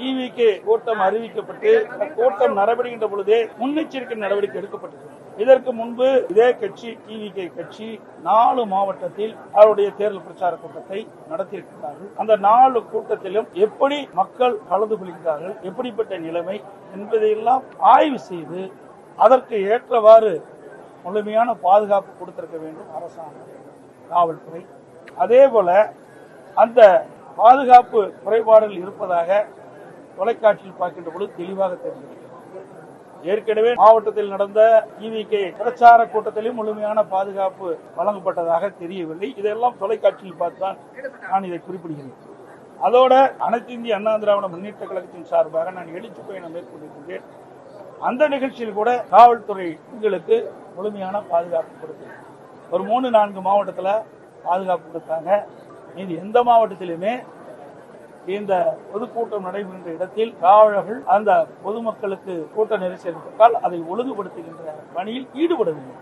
EVK கூட்டம் அறிவிக்கப்பட்டு கூட்டம் நடைபெறுகின்ற பொழுதே முன்னெச்சரிக்கை நடவடிக்கை எடுக்கப்பட்டது. இதற்கு முன்பு இதே கட்சி ஈவிகே கட்சி 4 மாவட்டத்தில் அவருடைய தேர்தல் பிரச்சார கூட்டத்தை நடத்தியிருக்கிறார்கள். அந்த 4 கூட்டத்திலும் எப்படி மக்கள் கலந்து கொள்கிறார்கள், எப்படிப்பட்ட நிலைமை என்பதையெல்லாம் ஆய்வு செய்து அதற்கு ஏற்றவாறு முழுமையான பாதுகாப்பு கொடுத்திருக்க வேண்டும் அரசாங்கம், காவல்துறை. அதே போல அந்த பாதுகாப்பு குறைபாடுகள் இருப்பதாக தொலைக்காட்சியில் பார்க்கின்ற பொழுது தெளிவாக தெரிந்திருக்கிறது. ஏற்கனவே மாவட்டத்தில் நடந்த ஈவிகே பிரச்சார கூட்டத்திலும் முழுமையான பாதுகாப்பு வழங்கப்பட்டதாக தெரியவில்லை. இதெல்லாம் தொலைக்காட்சியில் பார்த்துதான் நான் இதை குறிப்பிடுகிறேன். அதோட அனைத்து இந்திய அண்ணா திராவிட முன்னேற்ற கழகத்தின் சார்பாக நான் எழுச்சி பயணம் மேற்கொண்டிருக்கிறேன். அந்த நிகழ்ச்சியில் கூட காவல்துறை எங்களுக்கு முழுமையான பாதுகாப்பு கொடுத்தது. ஒரு 3-4 மாவட்டத்தில் பாதுகாப்பு கொடுத்தாங்க. இது எந்த மாவட்டத்திலுமே இந்த பொதுக்கூட்டம் நடைபெறுகின்ற இடத்தில் காவலர்கள் அந்த பொதுமக்களுக்கு கூட்ட நெரிசல் இருந்தால் அதை ஒழுங்குபடுத்துகின்ற பணியில் ஈடுபடவில்லை.